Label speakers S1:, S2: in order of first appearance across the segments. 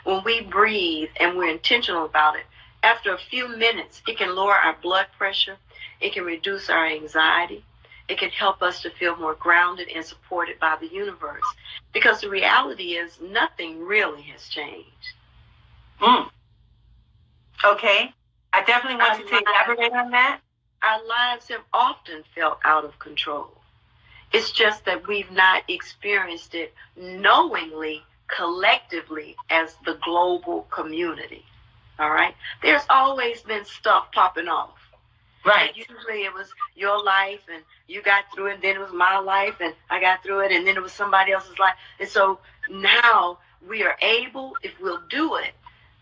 S1: when we breathe and we're intentional about it, after a few minutes, it can lower our blood pressure. It can reduce our anxiety. It can help us to feel more grounded and supported by the universe. Because the reality is nothing really has changed.
S2: Okay. I definitely want you to elaborate on that.
S1: Our lives have often felt out of control. It's just that we've not experienced it knowingly, collectively, as the global community. All right? There's always been stuff popping off.
S2: Right.
S1: And usually it was your life and you got through it, and then it was my life and I got through it, and then it was somebody else's life. And so now we are able, if we'll do it,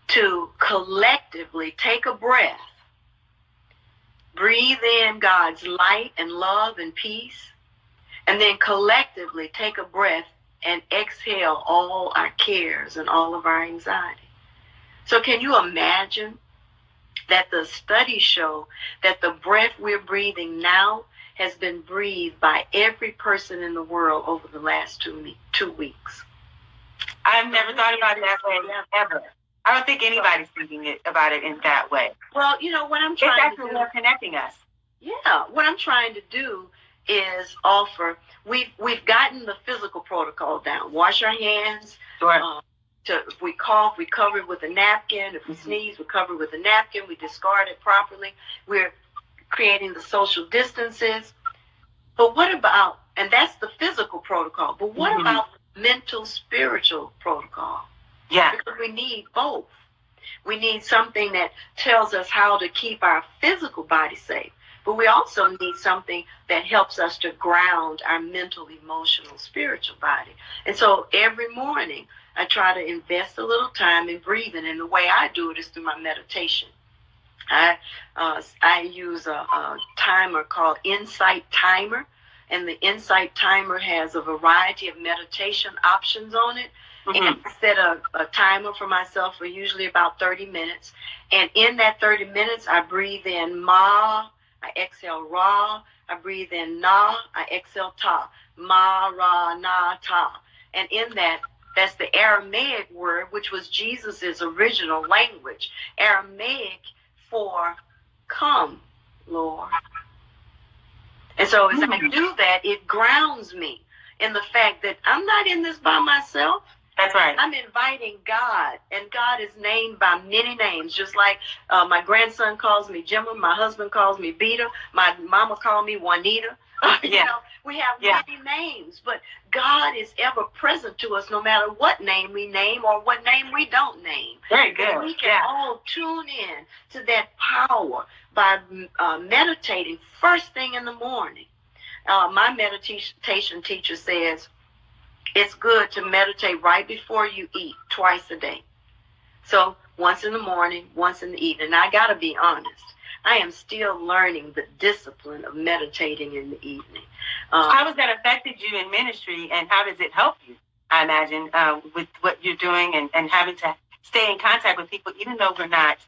S1: to collectively take a breath, breathe in God's light and love and peace, and then collectively take a breath and exhale all our cares and all of our anxiety. So can you imagine that the studies show that the breath we're breathing now has been breathed by every person in the world over the last 2 weeks?
S2: I've never thought about it that way, ever. I don't think anybody's thinking about it in that way.
S1: Well, what I'm trying to do...
S2: It's actually connecting us.
S1: Yeah, what I'm trying to do is offer... We've gotten the physical protocol down. Wash our hands.
S2: Sure.
S1: If we cough, we cover it with a napkin. If we sneeze, we cover it with a napkin. We discard it properly. We're creating the social distances. But what about... And that's the physical protocol. But what about the mental, spiritual protocol?
S2: Yeah.
S1: Because we need both. We need something that tells us how to keep our physical body safe. But we also need something that helps us to ground our mental, emotional, spiritual body. And so every morning, I try to invest a little time in breathing. And the way I do it is through my meditation. I use a timer called Insight Timer. And the Insight Timer has a variety of meditation options on it. And I set a timer for myself for usually about 30 minutes. And in that 30 minutes, I breathe in Ma, I exhale Ra, I breathe in Na, I exhale Ta. Ma, Ra, Na, Ta. And in that's the Aramaic word, which was Jesus's original language. Aramaic for come, Lord. And so as I do that, it grounds me in the fact that I'm not in this by myself.
S2: That's right.
S1: I'm inviting God, and God is named by many names, just like my grandson calls me Gemma, my husband calls me Beta, my mama called me Juanita. We have many names, but God is ever present to us no matter what name we name or what name we don't name.
S2: Very good.
S1: And we can all tune in to that power by meditating first thing in the morning. My meditation teacher says, it's good to meditate right before you eat, twice a day. So once in the morning, once in the evening. And I got to be honest, I am still learning the discipline of meditating in the evening.
S2: How has that affected you in ministry, and how does it help you, I imagine, with what you're doing and having to stay in contact with people, even though we're not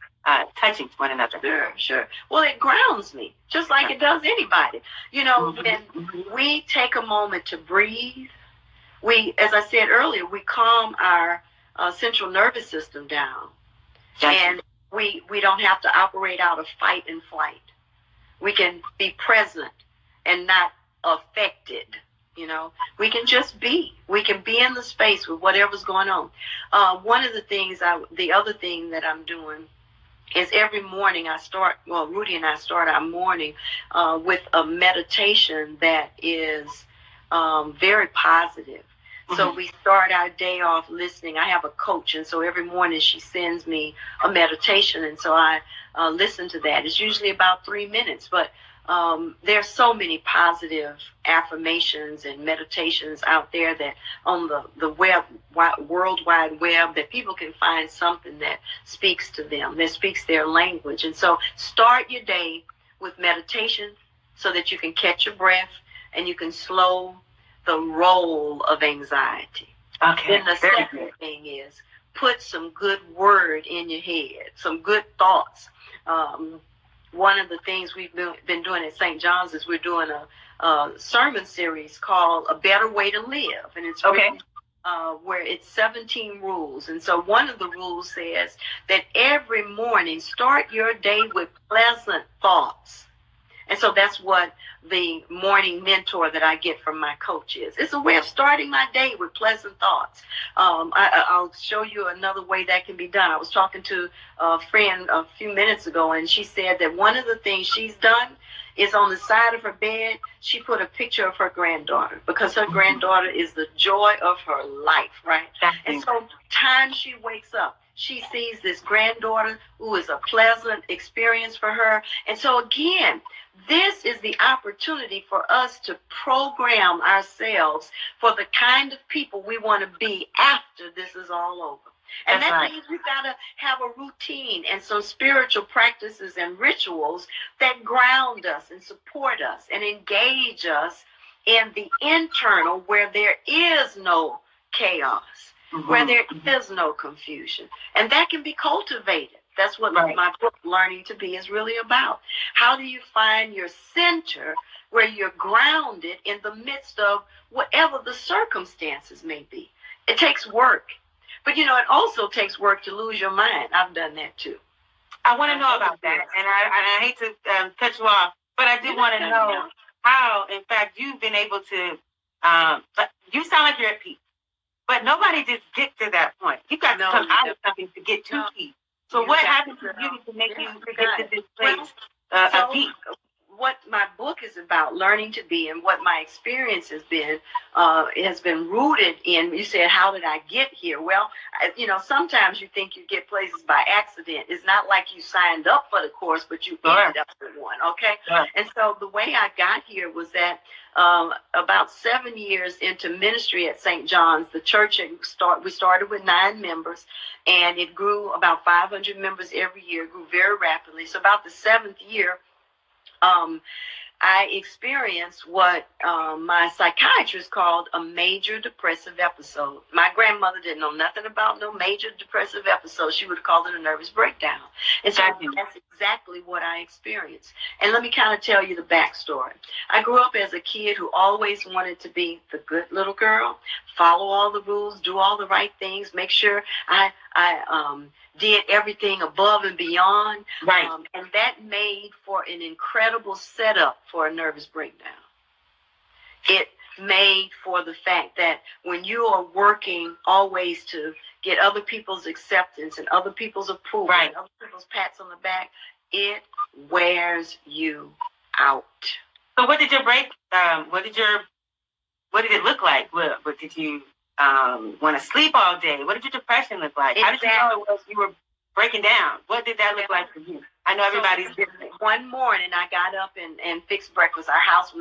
S2: touching one another?
S1: Sure. Well, it grounds me, just like it does anybody. When we take a moment to breathe, as I said earlier, we calm our central nervous system down. Gotcha. And we don't have to operate out of fight and flight. We can be present and not affected. We can just be. We can be in the space with whatever's going on. One of the things, the other thing that I'm doing is every morning Rudy and I start our morning with a meditation that is very positive. So we start our day off listening. I have a coach, and so every morning she sends me a meditation, and so I listen to that. It's usually about 3 minutes, but there's so many positive affirmations and meditations out there that on the World Wide Web, that people can find something that speaks to them, that speaks their language. And so start your day with meditation so that you can catch your breath and you can slow the roll of anxiety.
S2: Okay.
S1: Then the second thing is put some good word in your head, some good thoughts. One of the things we've been doing at St. John's is we're doing a sermon series called A Better Way to Live. And it's where it's 17 rules. And so one of the rules says that every morning start your day with pleasant thoughts. And so that's what the morning mentor that I get from my coach is. It's a way of starting my day with pleasant thoughts. I'll show you another way that can be done. I was talking to a friend a few minutes ago, and she said that one of the things she's done is on the side of her bed, she put a picture of her granddaughter, because her granddaughter is the joy of her life, right? And so time she wakes up, she sees this granddaughter who is a pleasant experience for her. And so again, this is the opportunity for us to program ourselves for the kind of people we want to be after this is all over. And that means we've got to have a routine and some spiritual practices and rituals that ground us and support us and engage us in the internal, where there is no chaos, where there is no confusion. And that can be cultivated. That's what my book, Learning to Be, is really about. How do you find your center where you're grounded in the midst of whatever the circumstances may be? It takes work. But, you know, it also takes work to lose your mind. I've done that, too.
S2: I want to know about that. And I hate to cut you off, but I do want to know how, in fact, you've been able to, you sound like you're at peace. But nobody just gets to that point. You've got to come out of something to get to peace. So what happened to you to make you to get to this place of peace?
S1: What my book is about, Learning to Be, and what my experience has been rooted in. You said, how did I get here? Well, you know, sometimes you think you get places by accident. It's not like you signed up for the course, but you ended up with one, okay? And so the way I got here was that about 7 years into ministry at St. John's, the church, we started with 9 members, and it grew about 500 members every year, grew very rapidly. So about the 7th year, I experienced what my psychiatrist called a major depressive episode. My grandmother didn't know nothing about no major depressive episode. She would have called it a nervous breakdown. And so that's exactly what I experienced. And let me kind of tell you the backstory. I grew up as a kid who always wanted to be the good little girl, follow all the rules, do all the right things, make sure I did everything above and beyond. And that made for an incredible setup for a nervous breakdown. It made for the fact that when you are working always to get other people's acceptance and other people's approval and other people's pats on the back, it wears you out.
S2: So what did your what did it look like? What did you want to sleep all day? What did your depression look like? How did you know it was you were breaking down? What did that look like for you? I know everybody's different.
S1: One morning I got up and fixed breakfast. Our house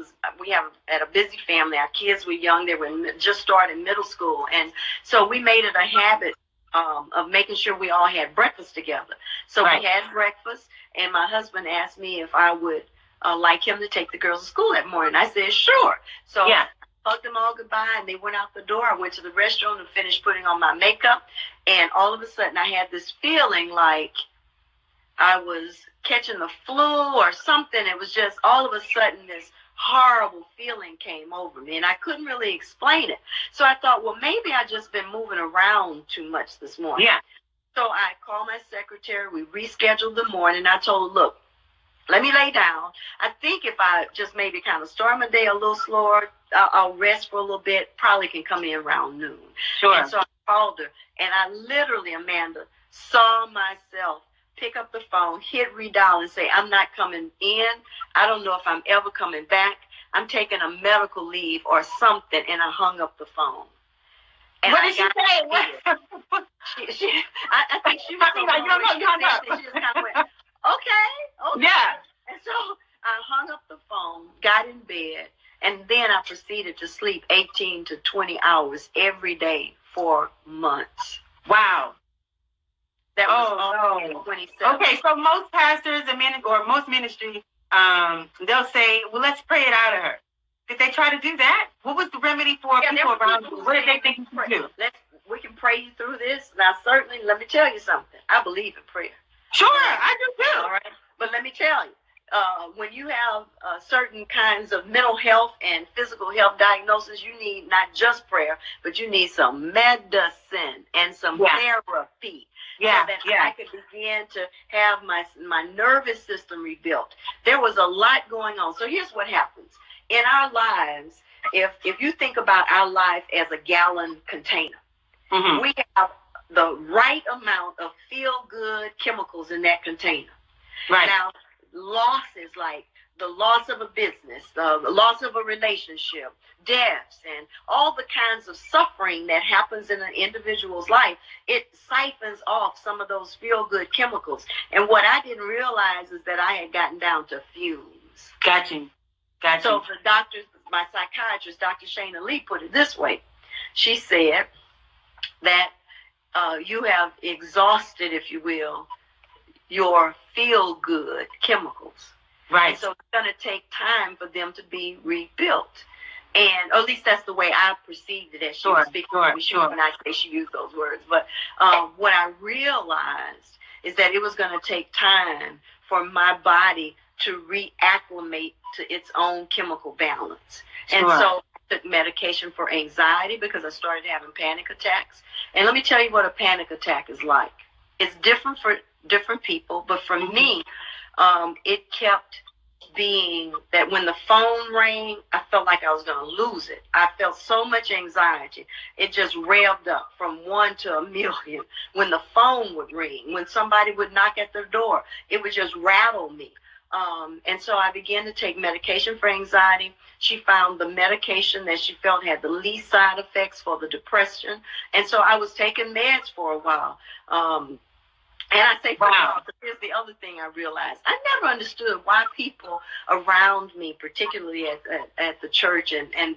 S1: had a busy family. Our kids were young. They were just starting middle school. And so we made it a habit of making sure we all had breakfast together. So we had breakfast, and my husband asked me if I would like him to take the girls to school that morning. I said, sure. So I hugged them all goodbye, and they went out the door. I went to the restroom and finished putting on my makeup, and all of a sudden I had this feeling like I was catching the flu or something. It was just all of a sudden this horrible feeling came over me, and I couldn't really explain it. So I thought, well, maybe I just been moving around too much this morning. So I called my secretary. We rescheduled the morning. I told her, look, let me lay down. I think if I just maybe kind of start my day a little slower, I'll rest for a little bit, probably can come in around noon. And so I called her, and I literally, Amanda, saw myself pick up the phone, hit redial, and say, I'm not coming in. I don't know if I'm ever coming back. I'm taking a medical leave or something, and I hung up the phone. And
S2: what did she say?
S1: I think she was she just kind of went, okay. And so I hung up the phone, got in bed, and then I proceeded to sleep 18 to 20 hours every day for months.
S2: Wow.
S1: That was 27.
S2: Okay, so most pastors or most ministry, they'll say, well, let's pray it out of her. Did they try to do that? What was the remedy for people around you? What did they think you could do?
S1: We can pray you through this. Now, certainly, let me tell you something. I believe in prayer.
S2: Sure, I do too.
S1: All right. But let me tell you, when you have certain kinds of mental health and physical health diagnosis, you need not just prayer, but you need some medicine and some therapy.
S2: Yeah,
S1: so that I could begin to have my nervous system rebuilt. There was a lot going on. So here's what happens. In our lives, if you think about our life as a gallon container, we have the right amount of feel-good chemicals in that container.
S2: Right.
S1: Now, losses like the loss of a business, the loss of a relationship, deaths, and all the kinds of suffering that happens in an individual's life, it siphons off some of those feel-good chemicals. And what I didn't realize is that I had gotten down to fumes.
S2: Got you.
S1: So the doctor, my psychiatrist, Dr. Shana Lee, put it this way. She said that you have exhausted, if you will, your feel-good chemicals.
S2: Right.
S1: And so it's going to take time for them to be rebuilt. And or at least that's the way I perceived it as she was speaking.
S2: Sure.
S1: When I say she used those words. But what I realized is that it was going to take time for my body to reacclimate to its own chemical balance. And so I took medication for anxiety because I started having panic attacks. And let me tell you what a panic attack is like. It's different for different people, but for me, it kept being that when the phone rang, I felt like I was going to lose it. I felt so much anxiety. It just revved up from 1 to 1,000,000. When the phone would ring, when somebody would knock at the door, it would just rattle me. And so I began to take medication for anxiety. She found the medication that she felt had the least side effects for the depression. And so I was taking meds for a while. And I say for a while, because here's the other thing I realized. I never understood why people around me, particularly at the church and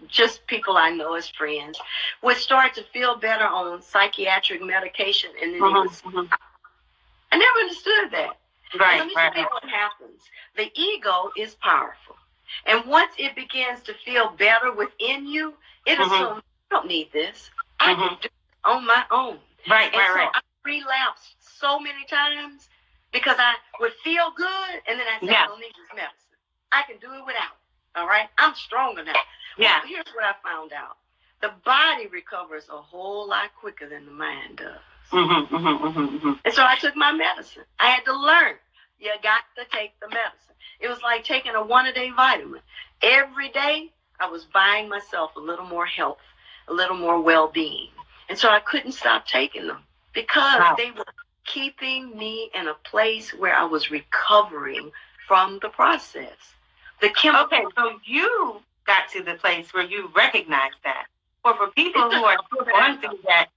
S1: just people I know as friends, would start to feel better on psychiatric medication. And then I never understood that.
S2: Right,
S1: let me tell you what happens. The ego is powerful. And once it begins to feel better within you, it assumes, I don't need this. I can do it on my own.
S2: Right.
S1: I relapsed so many times because I would feel good, and then I said, I don't need this medicine. I can do it without it. All right? I'm stronger now. Well, here's what I found out. The body recovers a whole lot quicker than the mind does. And so I took my medicine. I had to learn. You got to take the medicine. It was like taking a 1-a-day vitamin. Every day, I was buying myself a little more health, a little more well-being. And so I couldn't stop taking them because they were keeping me in a place where I was recovering from the process.
S2: Okay, so you got to the place where you recognized that. Or for people who are still going through that,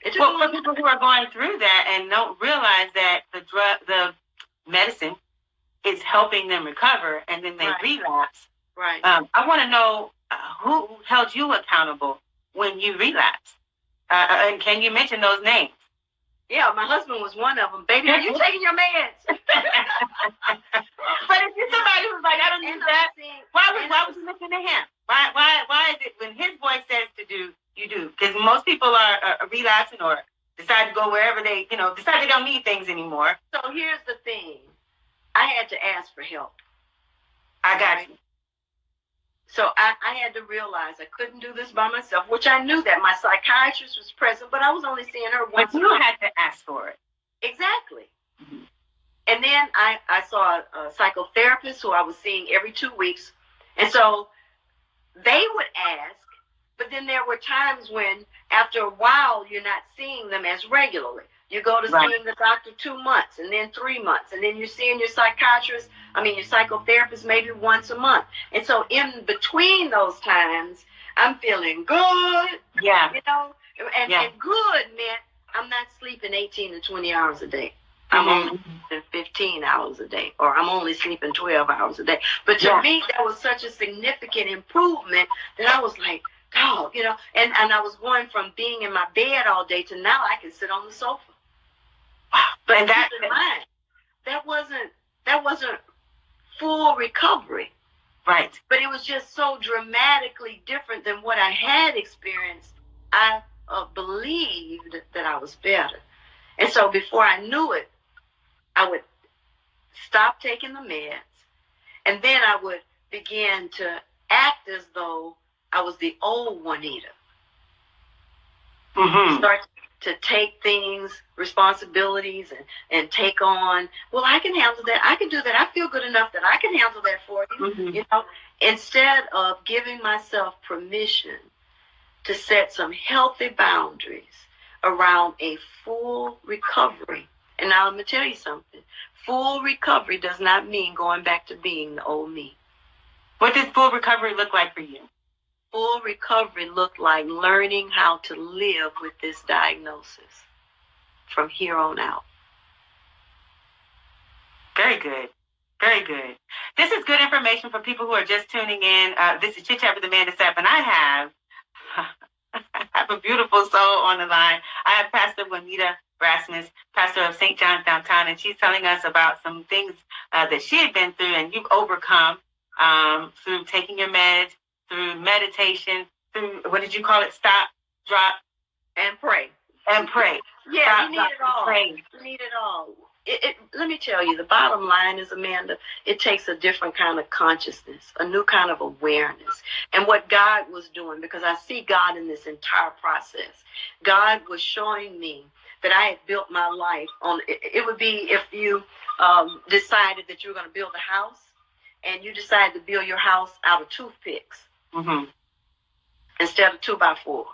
S2: for people who are going through that and don't realize that the medicine is helping them recover, and then they relapse.
S1: Right.
S2: I want to know who held you accountable when you relapsed, and can you mention those names?
S1: Yeah, my husband was one of them. Baby, are you taking your meds?
S2: But if you're somebody who's like, I don't need that, why would you listen to him? Why is it when his voice says to do, you do? Because most people are relapsing or decide to go wherever they, decide they don't need things anymore.
S1: So here's the thing. I had to ask for help.
S2: I got you.
S1: So I had to realize I couldn't do this by myself, which I knew that my psychiatrist was present, but I was only seeing her once a month.
S2: But you had to ask for it.
S1: Exactly. And then I saw a psychotherapist who I was seeing every 2 weeks. And so they would ask, but then there were times when after a while you're not seeing them as regularly. You go to seeing the doctor 2 months and then 3 months. And then you're seeing your psychotherapist maybe once a month. And so in between those times, I'm feeling good.
S2: Yeah.
S1: And good meant I'm not sleeping 18 to 20 hours a day. I'm only sleeping 15 hours a day, or I'm only sleeping 12 hours a day. But to me, that was such a significant improvement that I was like, dog, and I was going from being in my bed all day to now I can sit on the sofa. But keep in mind, that wasn't full recovery.
S2: Right.
S1: But it was just so dramatically different than what I had experienced. I believed that I was better. And so before I knew it, I would stop taking the meds, and then I would begin to act as though I was the old Juanita. Start to take things, responsibilities, and take on, well, I can handle that. I can do that. I feel good enough that I can handle that for you. You know, instead of giving myself permission to set some healthy boundaries around a full recovery. And now I'm going to tell you something. Full recovery does not mean going back to being the old me.
S2: What does full recovery look like for you?
S1: Full recovery looked like learning how to live with this diagnosis from here on out.
S2: Very good. Very good. This is good information for people who are just tuning in. This is Chit Chat with Amanda Sapp, and I have a beautiful soul on the line. I have Pastor Juanita Rasmus, pastor of St. John's Downtown, and she's telling us about some things that she had been through and you've overcome through taking your meds, through meditation, through, what did you call it? Stop, drop,
S1: and pray.
S2: And pray.
S1: Yeah,
S2: Stop,
S1: you need it all.
S2: Pray.
S1: You need it all. Let me tell you, the bottom line is, Amanda, it takes a different kind of consciousness, a new kind of awareness. And what God was doing, because I see God in this entire process, God was showing me that I had built my life on, it would be if you decided that you were going to build a house, and you decided to build your house out of toothpicks instead of 2x4s.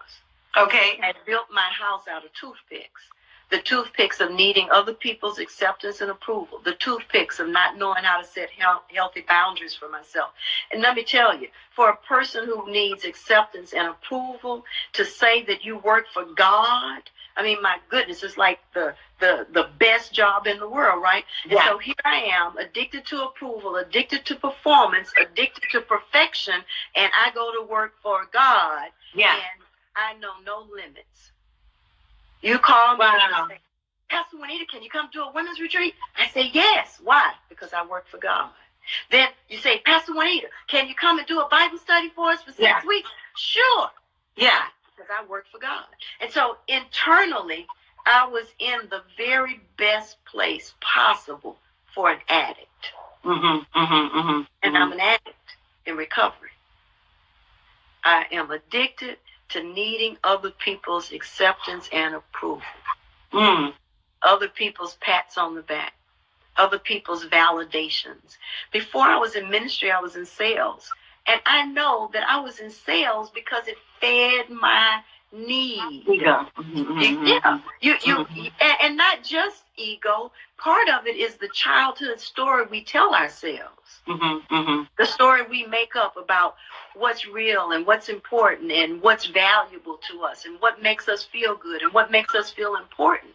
S2: Okay.
S1: I built my house out of toothpicks. The toothpicks of needing other people's acceptance and approval. The toothpicks of not knowing how to set healthy boundaries for myself. And let me tell you, for a person who needs acceptance and approval, to say that you work for God, I mean, my goodness, it's like the best job in the world, right? And so here I am, addicted to approval, addicted to performance, addicted to perfection, and I go to work for God, and I know no limits. You call me and say, Pastor Juanita, can you come to a women's retreat? I say, yes. Why? Because I work for God. Then you say, Pastor Juanita, can you come and do a Bible study for us for 6 weeks? Sure. Yeah. Because I work for God. And so internally, I was in the very best place possible for an addict. And I'm an addict in recovery. I am addicted to needing other people's acceptance and approval. Other people's pats on the back. Other people's validations. Before I was in ministry, I was in sales. And I know that I was in sales because it fed my need. And not just ego. Part of it is the childhood story we tell ourselves. The story we make up about what's real and what's important and what's valuable to us and what makes us feel good and what makes us feel important.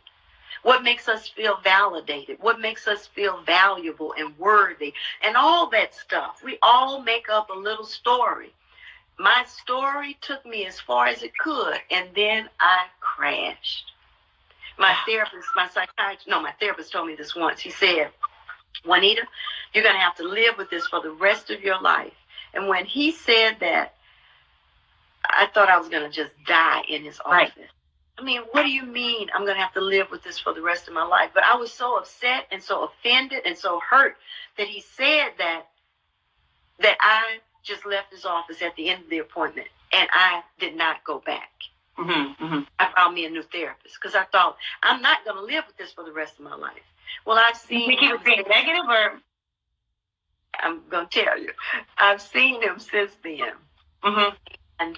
S1: What makes us feel validated? What makes us feel valuable and worthy? And all that stuff. We all make up a little story. My story took me as far as it could, and then I crashed. My therapist told me this once. He said, Juanita, you're going to have to live with this for the rest of your life. And when he said that, I thought I was going to just die in his office. I mean, what do you mean I'm going to have to live with this for the rest of my life? But I was so upset and so offended and so hurt that he said that I just left his office at the end of the appointment, and I did not go back. I found me a new therapist because I thought, I'm not going to live with this for the rest of my life. Well, I've seen...
S2: You think he was being negative, or...
S1: I'm going to tell you. I've seen him since then. And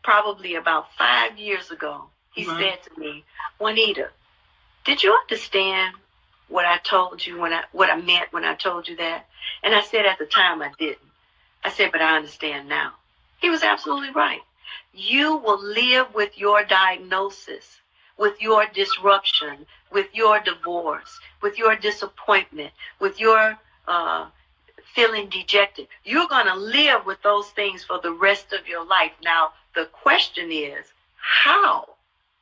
S1: probably about 5 years ago, he said to me, Juanita, did you understand what I told you, what I meant when I told you that? And I said at the time I didn't. I said, but I understand now. He was absolutely right. You will live with your diagnosis, with your disruption, with your divorce, with your disappointment, with your feeling dejected. You're going to live with those things for the rest of your life. Now, the question is, how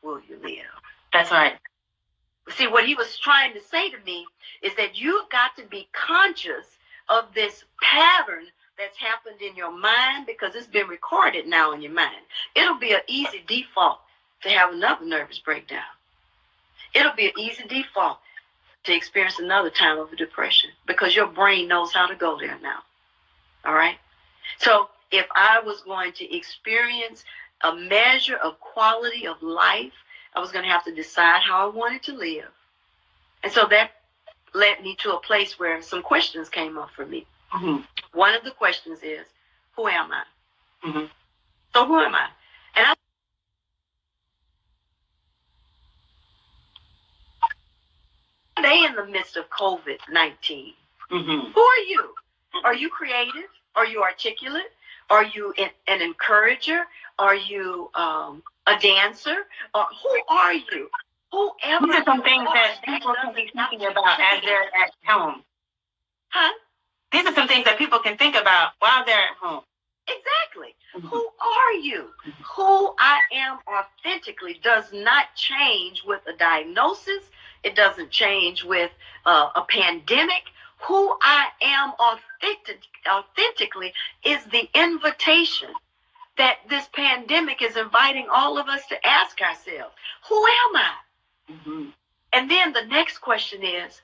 S1: will you live?
S2: That's right.
S1: See, what he was trying to say to me is that you've got to be conscious of this pattern that's happened in your mind, because it's been recorded now in your mind. It'll be an easy default to have another nervous breakdown. It'll be an easy default to experience another time of depression because your brain knows how to go there now. All right? So if I was going to experience a measure of quality of life, I was going to have to decide how I wanted to live. And so that led me to a place where some questions came up for me. Mm-hmm. One of the questions is, who am I? Mm-hmm. So who am I? And they in the midst of COVID-19. Mm-hmm. Who are you? Are you creative? Are you articulate? Are you an encourager? Are you a dancer? Who are you? Whoever.
S2: These are some things that people can be thinking about as they're at home.
S1: Huh?
S2: These are some things that people can think about while they're at home.
S1: Exactly. Mm-hmm. Who are you? Who I am authentically does not change with a diagnosis. It doesn't change with a pandemic. Who I am authentically is the invitation that this pandemic is inviting all of us to ask ourselves, who am I? Mm-hmm. And then the next question is,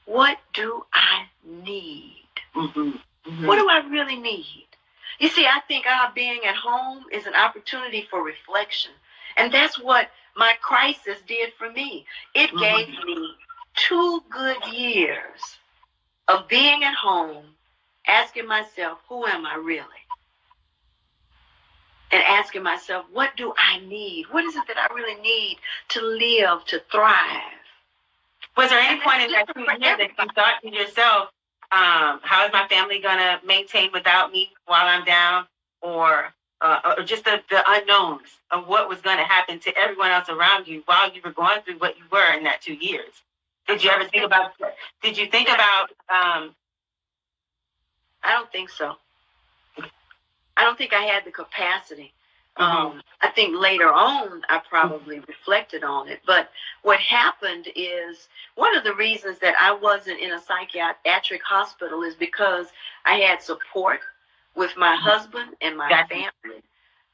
S1: what do I need? Mm-hmm. Mm-hmm. What do I really need? You see, I think our being at home is an opportunity for reflection. And that's what my crisis did for me. It mm-hmm. gave me 2 good years of being at home, asking myself, who am I really? And asking myself, what do I need? What is it that I really need to live, to thrive?
S2: Was there any point in that 2 years that you thought to yourself, how is my family going to maintain without me while I'm down? Or just the unknowns of what was going to happen to everyone else around you while you were going through what you were in that 2 years? Did you ever think about, did you think about...
S1: I don't think so. I don't think I had the capacity. Mm-hmm. I think later on I probably reflected on it. But what happened is one of the reasons that I wasn't in a psychiatric hospital is because I had support with my husband and my family.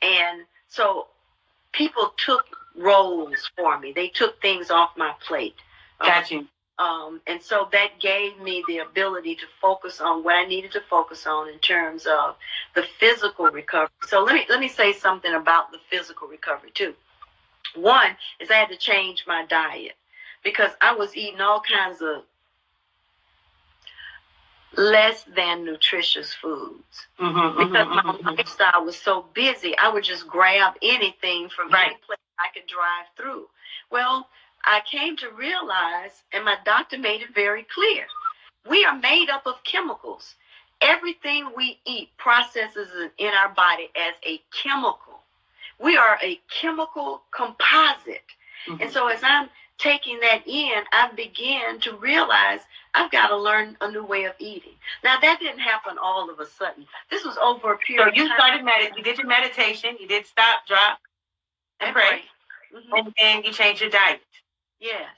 S1: And so people took roles for me. They took things off my plate.
S2: Got you.
S1: And so that gave me the ability to focus on what I needed to focus on in terms of the physical recovery. So let me say something about the physical recovery too. One is I had to change my diet because I was eating all kinds of less than nutritious foods. Mm-hmm, because my lifestyle was so busy, I would just grab anything from any place I could drive through. Well, I came to realize, and my doctor made it very clear, we are made up of chemicals. Everything we eat processes in our body as a chemical. We are a chemical composite. Mm-hmm. And so as I'm taking that in, I began to realize I've got to learn a new way of eating. Now, that didn't happen all of a sudden. This was over a period of time. So you started
S2: you did your meditation, you did stop, drop, and pray. Mm-hmm. And you changed your diet.
S1: Yes.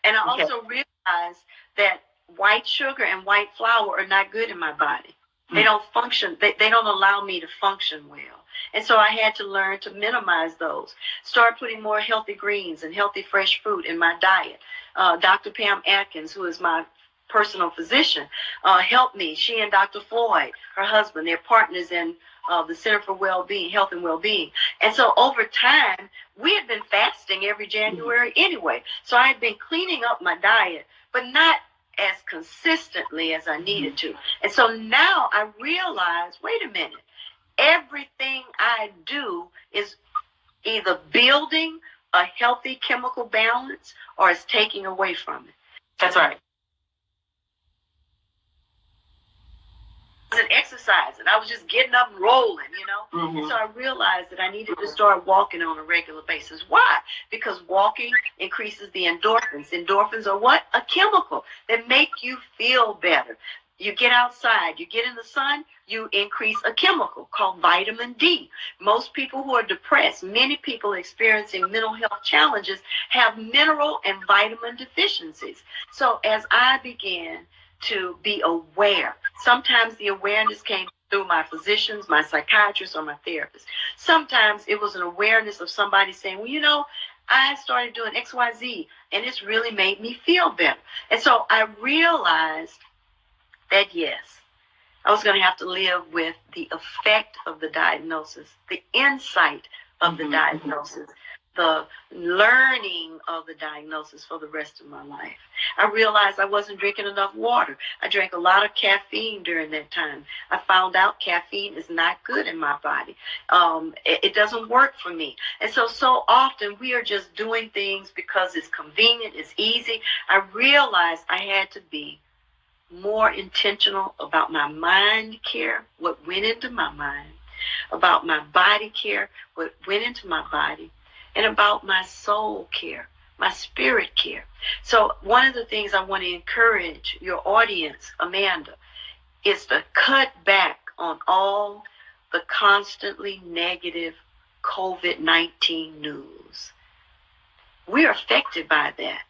S1: And I also realized that white sugar and white flour are not good in my body. They don't function. They don't allow me to function well. And so I had to learn to minimize those. Start putting more healthy greens and healthy fresh fruit in my diet. Dr. Pam Atkins, who is my personal physician, helped me. She and Dr. Floyd, her husband, they're partners in the Center for Wellbeing, Health and Wellbeing. And so over time, we had been fasting every January anyway. So I had been cleaning up my diet, but not as consistently as I needed to. And so now I realize, wait a minute, everything I do is either building a healthy chemical balance or it's taking away from it.
S2: That's right.
S1: And exercising. I was just getting up and rolling, you know. Mm-hmm. So I realized that I needed to start walking on a regular basis. Why? Because walking increases the endorphins. Endorphins are what? A chemical that make you feel better. You get outside, you get in the sun, you increase a chemical called vitamin D. Most people who are depressed, many people experiencing mental health challenges have mineral and vitamin deficiencies. So as I began to be aware, sometimes the awareness came through my physicians, my psychiatrists, or my therapists. Sometimes it was an awareness of somebody saying, well, you know, I started doing XYZ, and it's really made me feel better. And so I realized that, yes, I was going to have to live with the effect of the diagnosis, the insight of the diagnosis, the learning of the diagnosis for the rest of my life. I realized I wasn't drinking enough water. I drank a lot of caffeine during that time. I found out caffeine is not good in my body. It doesn't work for me. And so often we are just doing things because it's convenient, it's easy. I realized I had to be more intentional about my mind care, what went into my mind, about my body care, what went into my body, and about my soul care, my spirit care. So one of the things I want to encourage your audience, Amanda, is to cut back on all the constantly negative COVID-19 news. We're affected by that.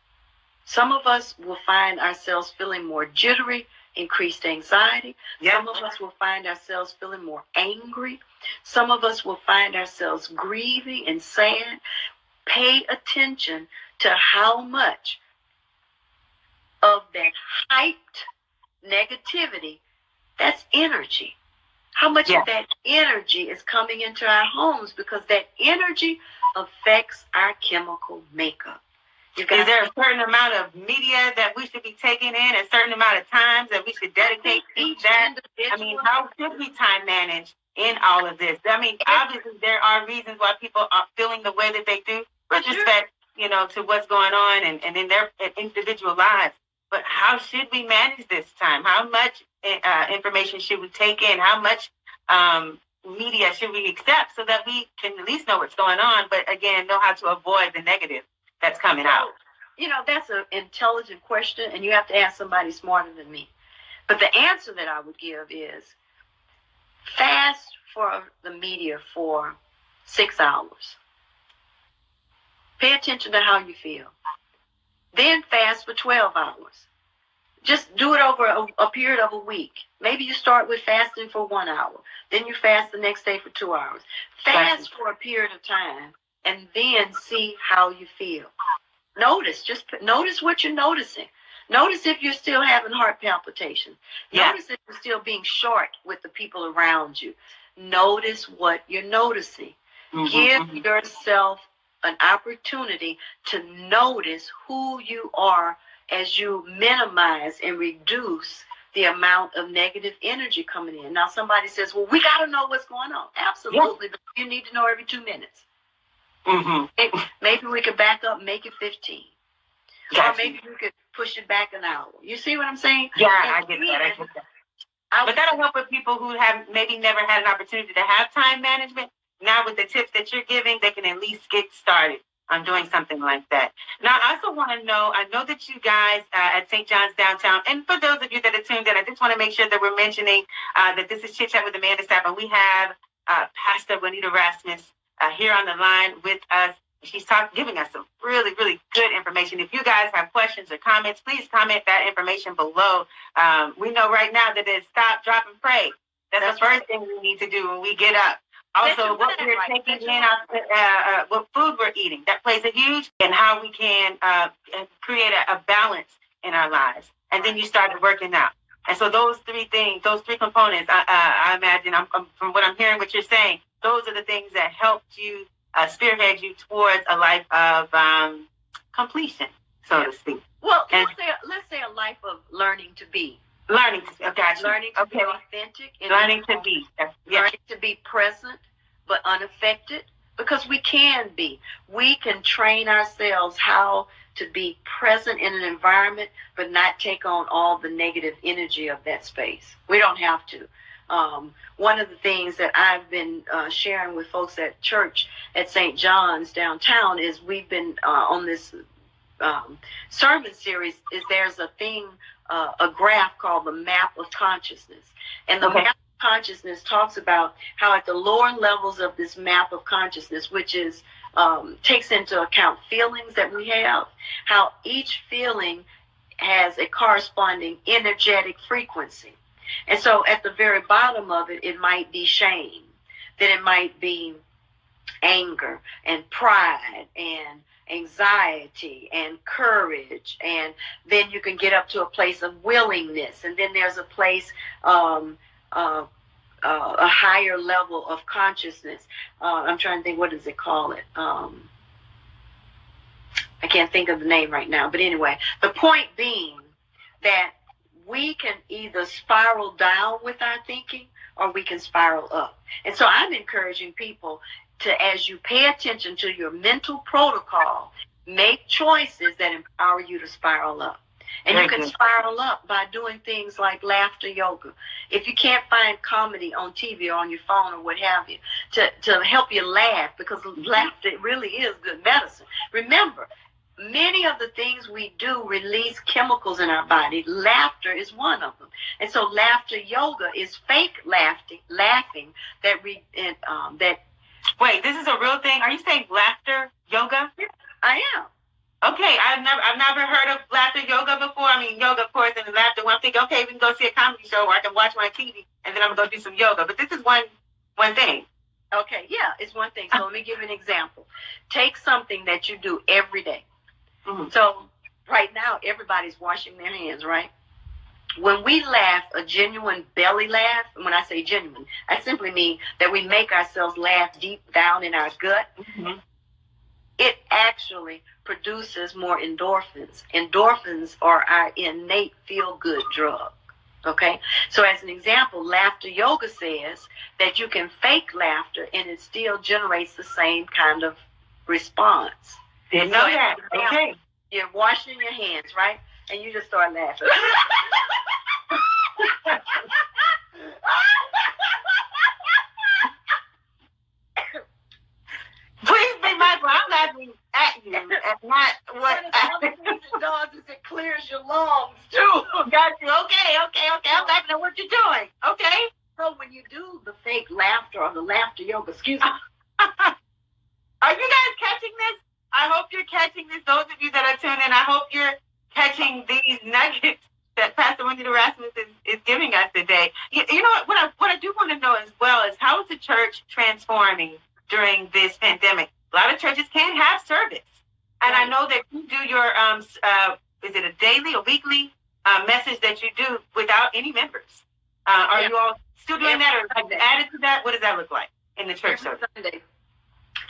S1: Some of us will find ourselves feeling more jittery, increased anxiety. Yep. Some of us will find ourselves feeling more angry. Some of us will find ourselves grieving and sad. Pay attention to how much of that hyped negativity, that's energy. How much of that energy is coming into our homes, because that energy affects our chemical makeup.
S2: Is there a certain amount of media that we should be taking in, a certain amount of times that we should dedicate to that? I mean, how should we time manage in all of this? I mean, obviously there are reasons why people are feeling the way that they do with respect, to what's going on and in their individual lives. But how should we manage this time? How much information should we take in? How much media should we accept so that we can at least know what's going on, but again, know how to avoid the negative that's coming out?
S1: That's an intelligent question, and you have to ask somebody smarter than me. But the answer that I would give is fast for the media for 6 hours. Pay attention to how you feel. Then fast for 12 hours. Just do it over a period of a week. Maybe you start with fasting for 1 hour. Then you fast the next day for 2 hours. Fast for a period of time, and then see how you feel. Notice what you're noticing. Notice if you're still having heart palpitations. Notice if you're still being short with the people around you. Notice what you're noticing. Give yourself an opportunity to notice who you are as you minimize and reduce the amount of negative energy coming in. Now, somebody says, well, we got to know what's going on. Absolutely. But you need to know every 2 minutes. Maybe we could back up, make it 15. Or maybe we could push it back an hour. You see what I'm saying?
S2: Yeah, I get that. But that'll help with people who have maybe never had an opportunity to have time management. Now with the tips that you're giving, they can at least get started on doing something like that. Now, I also want to know, I know that you guys at St. John's Downtown, and for those of you that are tuned in, I just want to make sure that we're mentioning that this is Chit Chat with Amanda Sapp, and we have Pastor Juanita Rasmus here on the line with us. She's giving us some really, really good information. If you guys have questions or comments, please comment that information below. We know right now that it's stop, drop, and pray. That's the first thing we need to do when we get up. Also, what we're taking in, what food we're eating, that plays a huge, and how we can create a balance in our lives. And then you started working out. And so those three things, those three components, I imagine, from what I'm hearing, what you're saying, those are the things that helped you spearhead you towards a life of completion, so to speak.
S1: Well, let's say a life of learning to be.
S2: Learning to be
S1: authentic.
S2: Learning to be.
S1: Learning to be present but unaffected, because we can be. We can train ourselves how to be present in an environment but not take on all the negative energy of that space. We don't have to. One of the things that I've been sharing with folks at church at St. John's Downtown is we've been on this sermon series, is there's a thing, a graph called the map of consciousness. And the map of consciousness talks about how at the lower levels of this map of consciousness, which is takes into account feelings that we have, how each feeling has a corresponding energetic frequency. And so at the very bottom of it, it might be shame. Then it might be anger and pride and anxiety and courage, and then you can get up to a place of willingness, and then there's a place a higher level of consciousness. I'm trying to think, what does it call it? I can't think of the name right now, but anyway, the point being that we can either spiral down with our thinking or we can spiral up. And so I'm encouraging people to, as you pay attention to your mental protocol, make choices that empower you to spiral up. And you can spiral up by doing things like laughter yoga. If you can't find comedy on TV or on your phone or what have you, to help you laugh, because laughter really is good medicine. Remember, many of the things we do release chemicals in our body. Laughter is one of them. And so laughter yoga is fake laughing that that.
S2: Wait, this is a real thing? Are you saying laughter yoga?
S1: Yeah, I am.
S2: Okay, I've never heard of laughter yoga before. I mean, yoga, of course, and laughter. When I'm thinking, okay, we can go see a comedy show, or I can watch my TV, and then I'm gonna go do some yoga. But this is one thing.
S1: Okay, yeah, it's one thing. So let me give you an example. Take something that you do every day. Mm-hmm. So right now, everybody's washing their hands, right? When we laugh, a genuine belly laugh, and when I say genuine, I simply mean that we make ourselves laugh deep down in our gut. Mm-hmm. It actually produces more endorphins. Endorphins are our innate feel-good drug. Okay? So as an example, laughter yoga says that you can fake laughter and it still generates the same kind of response.
S2: Didn't know that. Okay.
S1: You're washing your hands, right? And you just start laughing.
S2: Please be mindful. I'm laughing at you, and not what.
S1: One of the other things it does is it clears your lungs too.
S2: Got you. Okay. I'm laughing at what you're doing. Okay.
S1: So when you do the fake laughter or the laughter yoga, excuse me.
S2: Are you guys catching this? I hope you're catching this. Those of you that are tuned in, I hope you're catching these nuggets that Pastor Juanita Rasmus is giving us today. You know what I do want to know as well is, how is the church transforming during this pandemic? A lot of churches can't have service. And right. I know that you do your, is it a daily or weekly message that you do without any members? Are you all still doing that, or have you added to that? What does that look like in the church service?
S1: Sunday.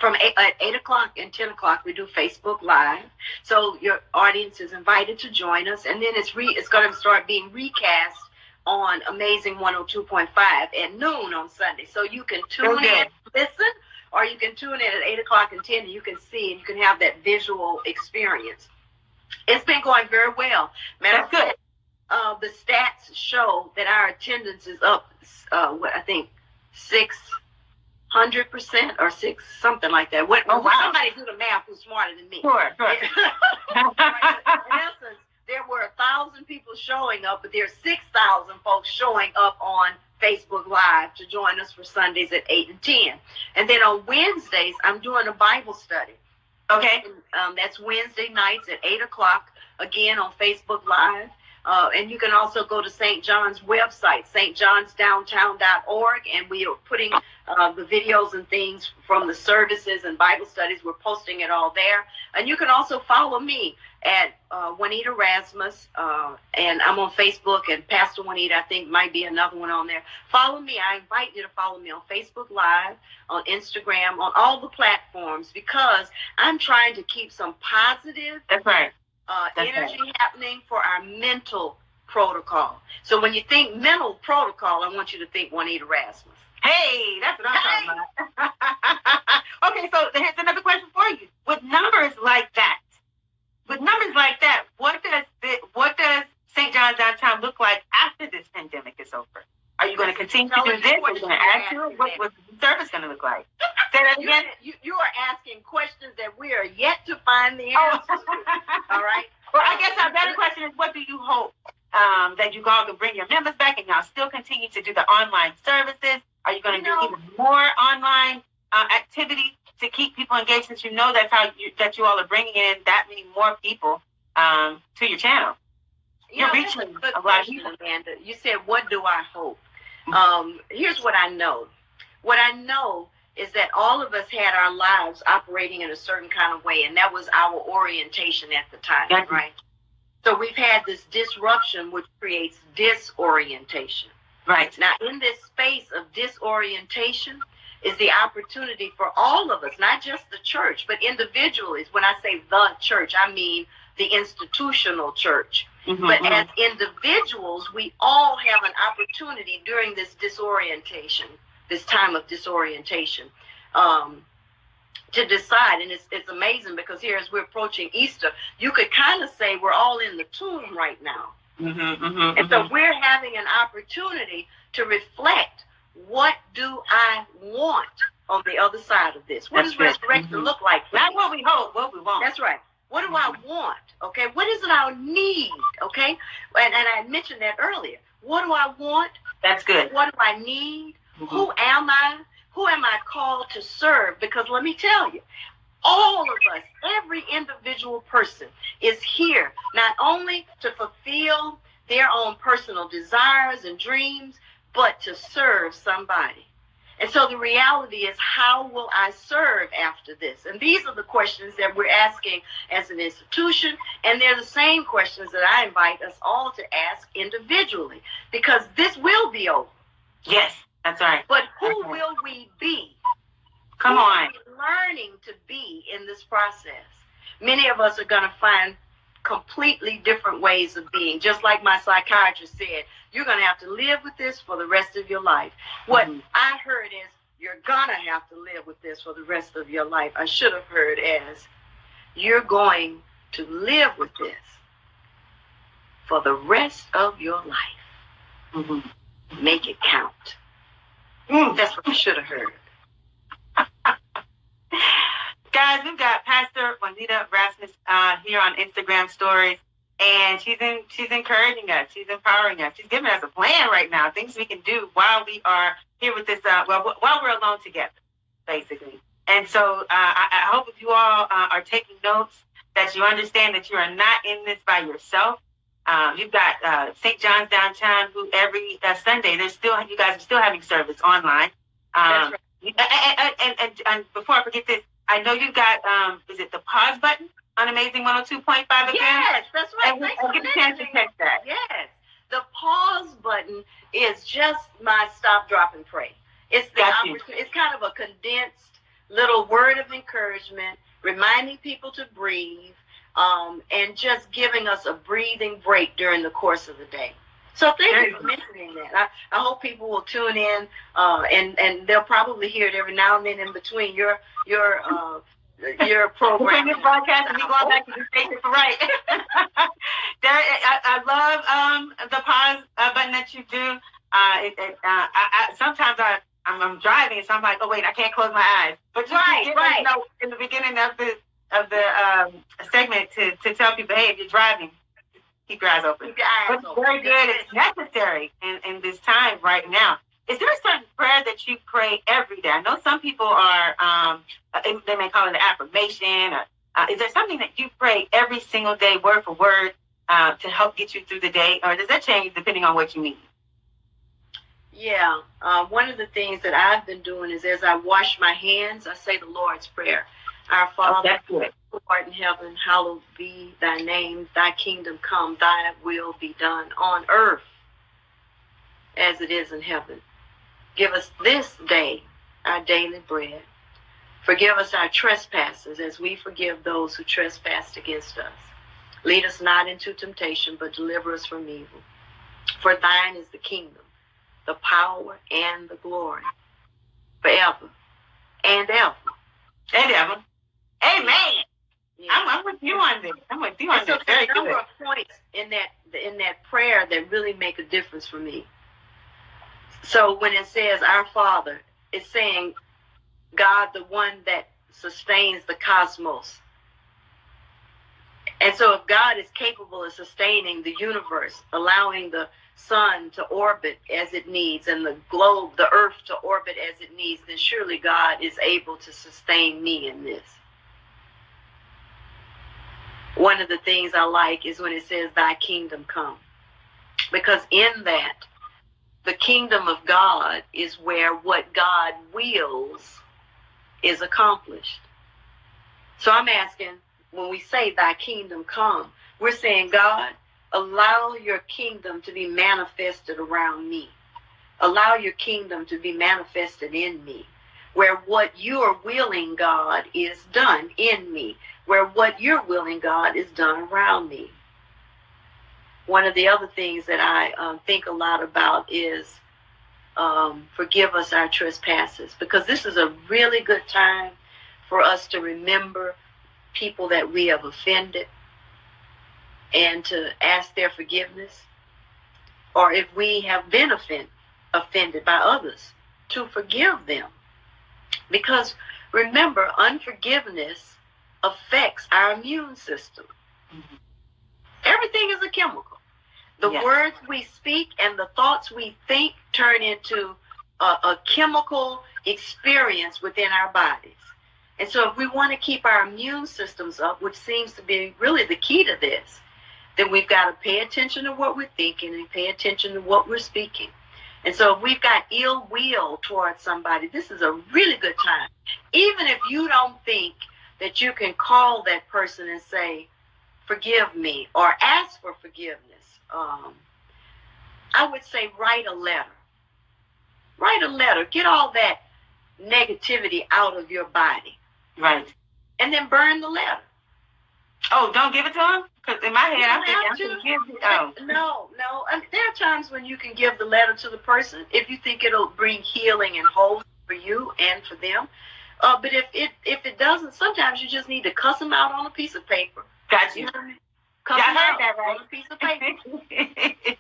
S1: At 8 o'clock and 10 o'clock, we do Facebook Live. So your audience is invited to join us. And then it's going to start being recast on Amazing 102.5 at noon on Sunday. So you can tune in, listen, or you can tune in at 8 o'clock and 10, and you can see and you can have that visual experience. It's been going very well.
S2: That's good.
S1: The stats show that our attendance is up, I think, 600% or something like that. Wow. Somebody do the math who's smarter than me.
S2: Sure.
S1: In essence, there were 1,000 people showing up, but there's 6,000 folks showing up on Facebook Live to join us for Sundays at 8 and 10. And then on Wednesdays, I'm doing a Bible study.
S2: Okay.
S1: And, that's Wednesday nights at 8 o'clock, again on Facebook Live. And you can also go to St. John's website, stjohnsdowntown.org, and we are putting the videos and things from the services and Bible studies. We're posting it all there. And you can also follow me at Juanita Rasmus, and I'm on Facebook, and Pastor Juanita, I think, might be another one on there. Follow me. I invite you to follow me on Facebook Live, on Instagram, on all the platforms, because I'm trying to keep some positive.
S2: That's right.
S1: Energy happening for our mental protocol. So when you think mental protocol, I want you to think Juanita Rasmus.
S2: Hey, that's what I'm talking about. Okay, so here's another question for you. With numbers like that, what does St. John's Downtown look like after this pandemic is over? Are you going to continue to do this? Are you going to ask you? What's the service going to look like? Say that again.
S1: You are asking questions that we are yet to find the answers to. All right?
S2: Well, I guess our better question is, what do you hope that you all can bring your members back and y'all still continue to do the online services? Are you going to do even more online activities to keep people engaged, since you know that's how that you all are bringing in that many more people to your channel? You're reaching a lot of people.
S1: Amanda. You said, what do I hope? Here's what I know. What I know is that all of us had our lives operating in a certain kind of way, and that was our orientation at the time, right? So we've had this disruption, which creates disorientation.
S2: Right.
S1: Now, in this space of disorientation is the opportunity for all of us, not just the church, but individually. When I say the church, I mean the institutional church. But as individuals, we all have an opportunity during this disorientation, this time of disorientation, to decide. And it's amazing because here, as we're approaching Easter, you could kind of say we're all in the tomb right now. And so we're having an opportunity to reflect, what do I want on the other side of this? What does resurrection look like?
S2: Not what we hope, what we want.
S1: That's right. What do I want? Okay. What is it I need? Okay. And I mentioned that earlier. What do I want?
S2: That's good.
S1: What do I need? Who am I? Who am I called to serve? Because let me tell you, all of us, every individual person is here not only to fulfill their own personal desires and dreams, but to serve somebody. And so the reality is, how will I serve after this? And these are the questions that we're asking as an institution, and they're the same questions that I invite us all to ask individually, because this will be over.
S2: Yes, that's right.
S1: But who will we be?
S2: Come on.
S1: Who are we learning to be in this process? Many of us are going to find completely different ways of being. Just like my psychiatrist said, you're going to have to live with this for the rest of your life. What I heard is, you're going to have to live with this for the rest of your life. I should have heard as, you're going to live with this for the rest of your life. Make it count. That's what I should have heard.
S2: Guys, we've got Pastor Juanita Rasmus here on Instagram stories, and she's encouraging us. She's empowering us. She's giving us a plan right now, things we can do while we are here with this, while we're alone together, basically. And so I hope if you all are taking notes, that you understand that you are not in this by yourself. You've got St. John's downtown, who every Sunday, you guys are still having service online.
S1: That's right.
S2: And before I forget this, I know you've got, is it the pause button on Amazing 102.5 again?
S1: Yes, that's right.
S2: And we'll get a chance to catch that.
S1: Yes. The pause button is just my stop, drop, and pray. It's the opportunity. It's kind of a condensed little word of encouragement, reminding people to breathe, and just giving us a breathing break during the course of the day. So thank you for mentioning that. I hope people will tune in, and they'll probably hear it every now and then in between your program.
S2: Your broadcast, and we going back to the station for right. I love the pause button that you do. Sometimes I'm driving, so I'm like, oh wait, I can't close my eyes. But you know, in the beginning of the segment to tell people, hey, if you're driving, keep your eyes open.
S1: Keep your eyes open.
S2: Very good. It's necessary in this time right now. Is there a certain prayer that you pray every day? I know some people are, they may call it an affirmation. Or, is there something that you pray every single day, word for word, to help get you through the day? Or does that change depending on what you need?
S1: Yeah. One of the things that I've been doing is, as I wash my hands, I say the Lord's Prayer. Our Father, who art in heaven, hallowed be thy name. Thy kingdom come, thy will be done on earth as it is in heaven. Give us this day our daily bread. Forgive us our trespasses as we forgive those who trespass against us. Lead us not into temptation, but deliver us from evil. For thine is the kingdom, the power, and the glory, forever and ever.
S2: And ever. Amen. Yeah. I'm with you on this. I'm with you on this.
S1: So there's a number of points in that prayer that really make a difference for me. So when it says our Father, it's saying God, the one that sustains the cosmos. And so if God is capable of sustaining the universe, allowing the sun to orbit as it needs and the globe, the earth, to orbit as it needs, then surely God is able to sustain me in this. One of the things I like is when it says thy kingdom come, because in that, the kingdom of God is where what God wills is accomplished. So I'm asking, when we say thy kingdom come, we're saying, God, allow your kingdom to be manifested around me. Allow your kingdom to be manifested in me, where what you are willing, God, is done in me, where what you're willing, God, is done around me. One of the other things that I think a lot about is forgive us our trespasses, because this is a really good time for us to remember people that we have offended and to ask their forgiveness, or if we have been offended by others, to forgive them. Because remember, unforgiveness affects our immune system. Mm-hmm. Everything is a chemical. The words we speak and the thoughts we think turn into a chemical experience within our bodies. And so if we want to keep our immune systems up, which seems to be really the key to this, then we've got to pay attention to what we're thinking and pay attention to what we're speaking. And so if we've got ill will towards somebody, this is a really good time. Even if you don't think that you can call that person and say, forgive me, or ask for forgiveness, I would say write a letter. Write a letter. Get all that negativity out of your body.
S2: Right.
S1: And then burn the letter.
S2: Oh, don't give it to him? Because in my head, I'm thinking I can give it. Oh.
S1: No. I mean, there are times when you can give the letter to the person if you think it'll bring healing and wholeness for you and for them. But if it doesn't, sometimes you just need to cuss them out on a piece of paper.
S2: Gotcha.
S1: You know what I mean? Cuss them out on a piece of paper.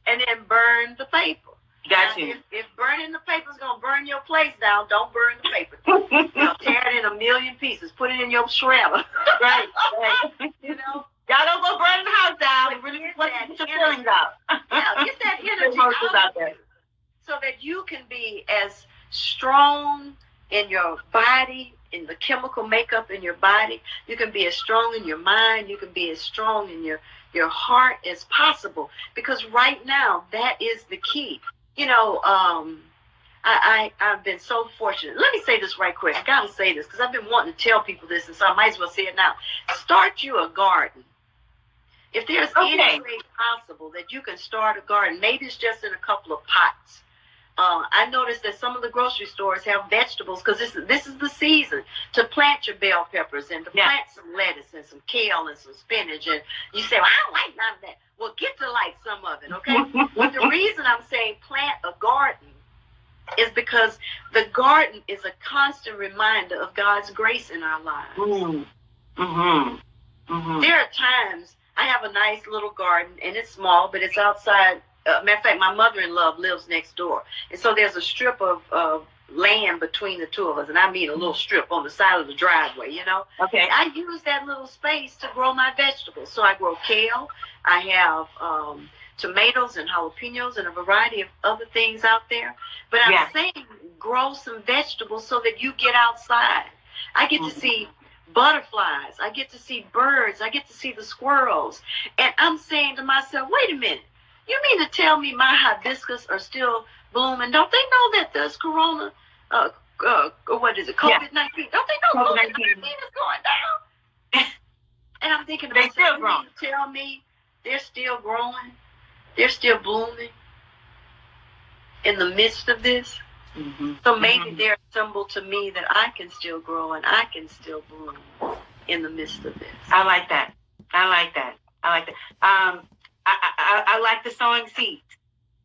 S1: And then burn the paper.
S2: Gotcha.
S1: If burning the paper is going to burn your place down, don't burn the paper. Tear it in a million pieces. Put it in your shredder.
S2: Right.
S1: You know?
S2: Y'all don't go burn the house down. Really get your feelings out.
S1: Yeah, get that energy out there, so that you can be as strong in your body, in the chemical makeup in your body. You can be as strong in your mind. You can be as strong in your heart as possible. Because right now, that is the key. You know, I've been so fortunate. Let me say this right quick. I got to say this because I've been wanting to tell people this, and so I might as well say it now. Start you a garden. If there's any way possible that you can start a garden, maybe it's just in a couple of pots. I noticed that some of the grocery stores have vegetables, because this is the season to plant your bell peppers and to plant some lettuce and some kale and some spinach. And you say, well, I don't like none of that. Well, get to like some of it, okay? But the reason I'm saying plant a garden is because the garden is a constant reminder of God's grace in our lives. Mm-hmm. Mm-hmm. There are times I have a nice little garden, and it's small, but it's outside. Matter of fact, my mother-in-law lives next door. And so there's a strip of land between the two of us, and I mean a little strip on the side of the driveway, you know? Okay. I use that little space to grow my vegetables. So I grow kale. I have tomatoes and jalapenos and a variety of other things out there. But I'm saying grow some vegetables so that you get outside. I get to see butterflies. I get to see birds. I get to see the squirrels. And I'm saying to myself, wait a minute. You mean to tell me my hibiscus are still blooming? Don't they know that there's corona, what is it, COVID-19? Don't they know COVID-19 is going down? And I'm thinking to myself, you mean to tell me they're still growing? They're still blooming in the midst of this? Mm-hmm. So maybe they're a symbol to me that I can still grow and I can still bloom in the midst of this.
S2: I like that. I like the sowing seeds.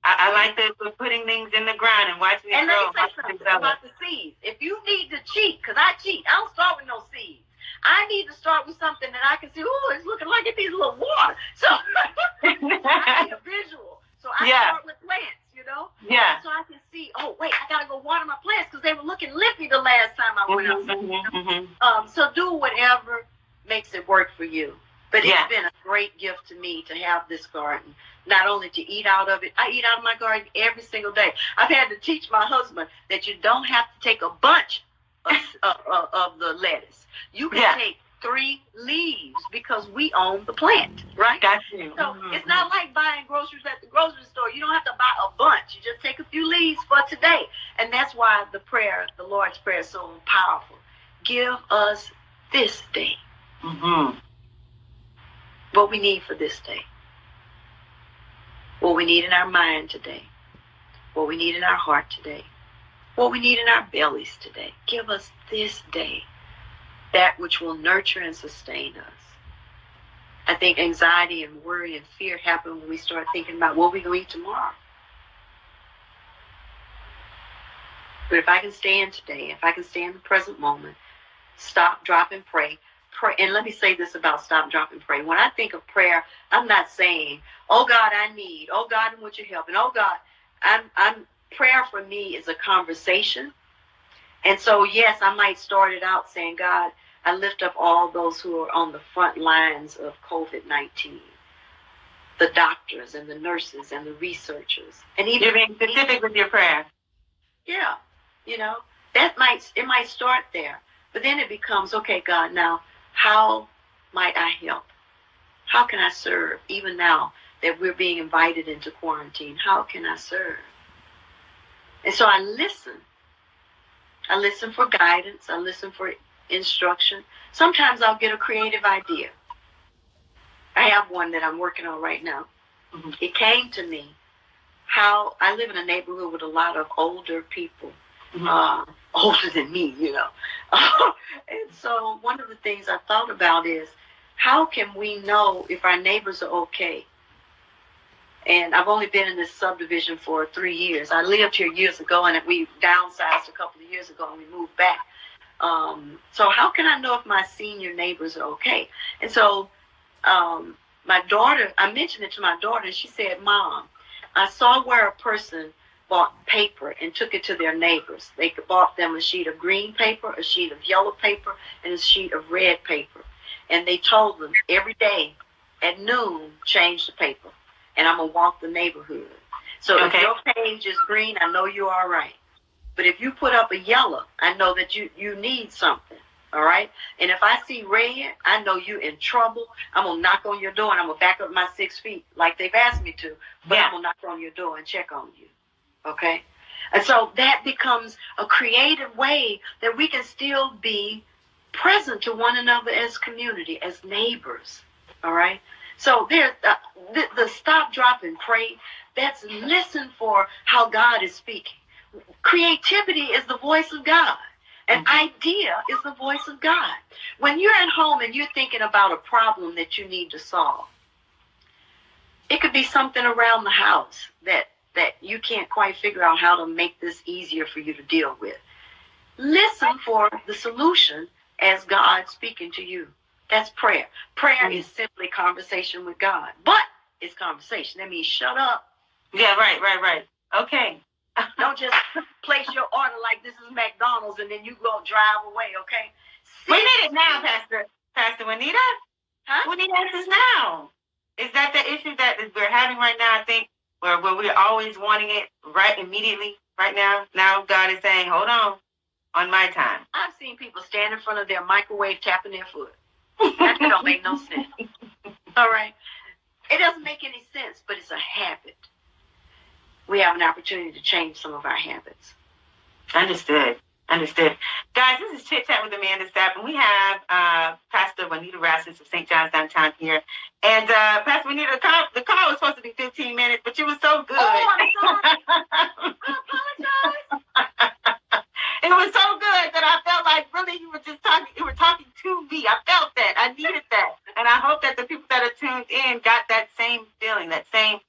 S2: I like the putting things in the ground and watching it grow.
S1: And let me say something about the seeds. If you need to cheat, because I cheat, I don't start with no seeds. I need to start with something that I can see, oh, it's looking like it needs a little water. So I need a visual. So I start with plants, you know? Yeah. So I can see, oh, wait, I got to go water my plants because they were looking lippy the last time I went outside. So do whatever makes it work for you. But it's been a great gift to me to have this garden. Not only to eat out of it, I eat out of my garden every single day. I've had to teach my husband that you don't have to take a bunch of the lettuce. You can take 3 leaves because we own the plant, right?
S2: Got you.
S1: So it's not like buying groceries at the grocery store. You don't have to buy a bunch. You just take a few leaves for today. And that's why the Lord's Prayer is so powerful. give us this day.
S2: Mm-hmm.
S1: What we need for this day. What we need in our mind today. What we need in our heart today. What we need in our bellies today. Give us this day that which will nurture and sustain us. I think anxiety and worry and fear happen when we start thinking about what we're going to eat tomorrow. But if I can stand today, if I can stay in the present moment, stop, drop, and pray. Pray. And let me say this about stop, drop, and pray. When I think of prayer, I'm not saying, oh God, I need, oh God, I want your help. And oh God, prayer for me is a conversation. And so, yes, I might start it out saying, God, I lift up all those who are on the front lines of COVID-19. The doctors and the nurses and the researchers. And even
S2: you're being specific with your prayer.
S1: Yeah. You know, it might start there. But then it becomes, okay, God, now, how might I help? How can I serve? Even now that we're being invited into quarantine, how can I serve? And so I listen. I listen for guidance. I listen for instruction. Sometimes I'll get a creative idea. I have one that I'm working on right now. Mm-hmm. It came to me how I live in a neighborhood with a lot of older people. Mm-hmm. Older than me, you know. And so one of the things I thought about is, how can we know if our neighbors are okay? And I've only been in this subdivision for 3 years. I lived here years ago, and we downsized a couple of years ago, and we moved back. So how can I know if my senior neighbors are okay? And so my daughter, I mentioned it to my daughter, and she said, Mom, I saw where a person bought paper and took it to their neighbors. They bought them a sheet of green paper, a sheet of yellow paper, and a sheet of red paper. And they told them every day at noon, change the paper. And I'm going to walk the neighborhood. So if your page is green, I know you're all right. But if you put up a yellow, I know that you need something. All right? And if I see red, I know you're in trouble. I'm going to knock on your door, and I'm going to back up my 6 feet like they've asked me to. But I'm going to knock on your door and check on you. Okay? And so that becomes a creative way that we can still be present to one another as community, as neighbors. All right? So there's the stop, drop, and pray. That's listen for how God is speaking. Creativity is the voice of God. An idea is the voice of God. When you're at home and you're thinking about a problem that you need to solve, it could be something around the house that you can't quite figure out how to make this easier for you to deal with. Listen for the solution as God speaking to you. That's prayer. Prayer is simply conversation with God. But it's conversation. That means shut up.
S2: Yeah, right. Okay.
S1: Don't just place your order like this is McDonald's and then you go drive away, okay?
S2: We need it now, Pastor Juanita.
S1: Huh?
S2: We need answers now. Is that the issue that we're having right now, I think, where we're always wanting it right immediately, right now? Now God is saying, hold on my time.
S1: I've seen people stand in front of their microwave tapping their foot. That don't make no sense. All right? It doesn't make any sense, but it's a habit. We have an opportunity to change some of our habits.
S2: Understood. Guys, this is Chit Chat with Amanda Sapp, and we have Pastor Juanita Rasmus of St. John's downtown here. And Pastor Juanita, the call was supposed to be 15 minutes, but you were so good.
S1: Oh, I'm sorry. I apologize.
S2: It was so good that I felt like really you were talking to me. I felt that. I needed that. And I hope that the people that are tuned in got that same feeling, that same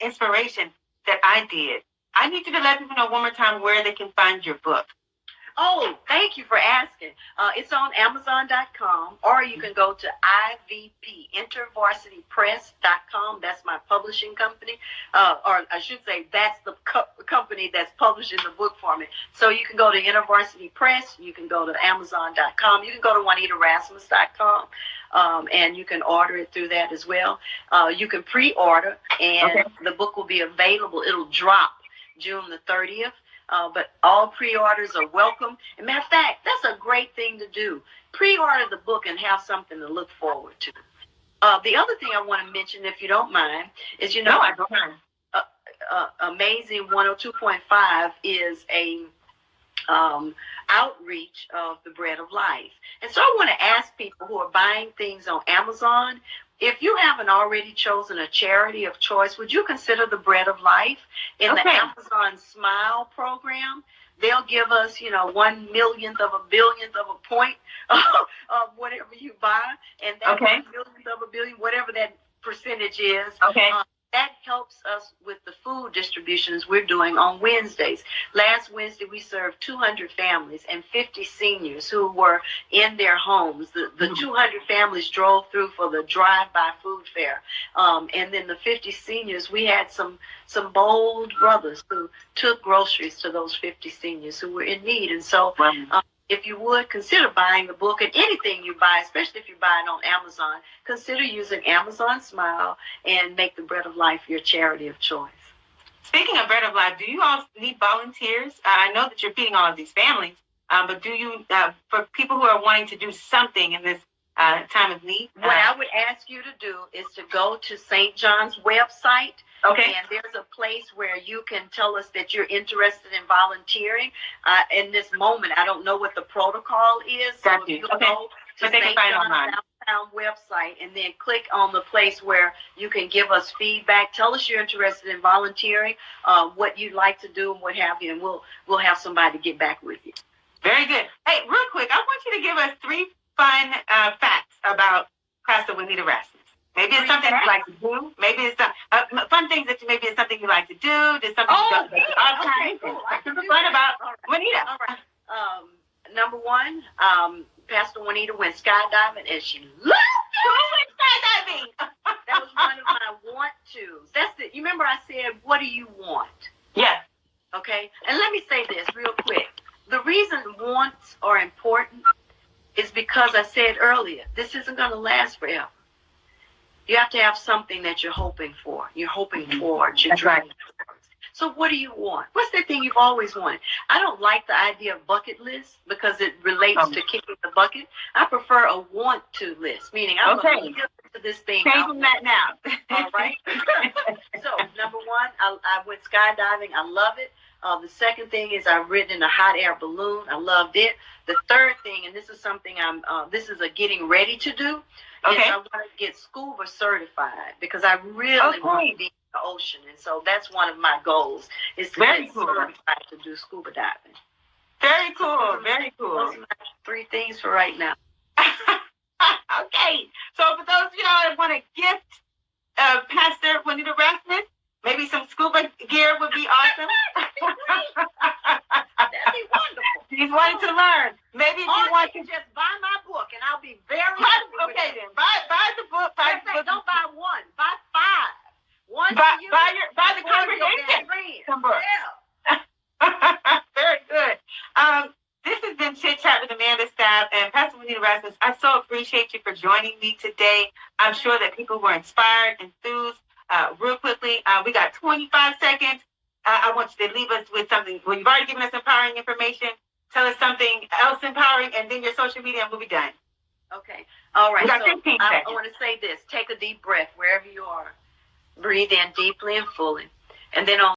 S2: inspiration that I did. I need you to let people know one more time where they can find your book.
S1: Oh, thank you for asking. It's on Amazon.com, or you can go to InterVarsityPress.com. That's my publishing company. Or I should say, that's the company that's publishing the book for me. So you can go to InterVarsity Press. You can go to Amazon.com. You can go to JuanitaRasmus.com. And you can order it through that as well. You can pre-order, and the book will be available. It'll drop June the 30th. But all pre-orders are welcome. As a matter of fact, that's a great thing to do. Pre-order the book and have something to look forward to. The other thing I want to mention, if you don't mind, is,
S2: No, I don't mind.
S1: Amazing 102.5 is a outreach of the Bread of Life. And so I want to ask people who are buying things on Amazon, if you haven't already chosen a charity of choice, would you consider the Bread of Life in the Amazon Smile program? They'll give us, 1/1,000,000th of a billionth of a point of whatever you buy. And that 1/1,000,000th of a billion, whatever that percentage is, that helps us with the food distributions we're doing on Wednesdays. Last Wednesday, we served 200 families and 50 seniors who were in their homes. The 200 families drove through for the drive-by food fair. And then the 50 seniors, we had some bold brothers who took groceries to those 50 seniors who were in need. And so if you would, consider buying the book, and anything you buy, especially if you buy it on Amazon, consider using Amazon Smile and make the Bread of Life your charity of choice.
S2: Speaking of Bread of Life, do you all need volunteers? I know that you're feeding all of these families, but do you, for people who are wanting to do something in this time of need?
S1: What I would ask you to do is to go to St. John's website. And there's a place where you can tell us that you're interested in volunteering. In this moment, I don't know what the protocol is. So if you go to St. John's Downtown website and then click on the place where you can give us feedback, tell us you're interested in volunteering, what you'd like to do and what have you, and we'll have somebody get back with you.
S2: Very good. Hey, real quick, I want you to give us 3 fun facts about Pastor Juanita Rasmus. Maybe it's something you like to do. Maybe it's some fun things that maybe it's something you like to do. There's something you don't like to do. Cool. Fun about Juanita.
S1: All right. Number 1, Pastor Juanita went skydiving, and she loved it.
S2: Who went skydiving?
S1: That was one of my want tos. You remember I said, what do you want?
S2: Yes.
S1: Okay. And let me say this real quick. The reason wants are important is because I said earlier, this isn't going to last forever. You have to have something that you're hoping for. You're hoping towards. You're driving towards. So what do you want? What's that thing you've always wanted? I don't like the idea of bucket list because it relates to kicking the bucket. I prefer a want to list, meaning I'm going to get to this thing.
S2: Changing that now.
S1: All right. So number 1, I went skydiving. I love it. The second thing is I've ridden in a hot air balloon. I loved it. The third thing, and this is something this is a getting ready to do, is I want to get scuba certified because I really want to be in the ocean. And so that's one of my goals is to get certified to do scuba diving.
S2: Very cool. Very cool.
S1: Those are my 3 things for right now.
S2: Okay. So for those of y'all that want to gift Pastor Juanita Rasmus, maybe some scuba gear would be awesome.
S1: That'd be wonderful.
S2: She's wanting to learn. Maybe if you want to
S1: just buy my book, and I'll be very happy with it.
S2: Then buy the book.
S1: Don't buy 1, buy 5. One
S2: buy the
S1: congregation.
S2: some books.
S1: Yeah.
S2: Very good. This has been Chit Chat with Amanda Sapp and Pastor Juanita Rasmus. I so appreciate you for joining me today. I'm sure that people were inspired, enthused. Real quickly, we got 25 seconds. I want you to leave us with something. Well, you've already given us empowering information. Tell us something else empowering, and then your social media, and we'll be done.
S1: Okay. All right.
S2: We got 15
S1: I
S2: seconds.
S1: want to say this. Take a deep breath wherever you are. Breathe in deeply and fully. And then on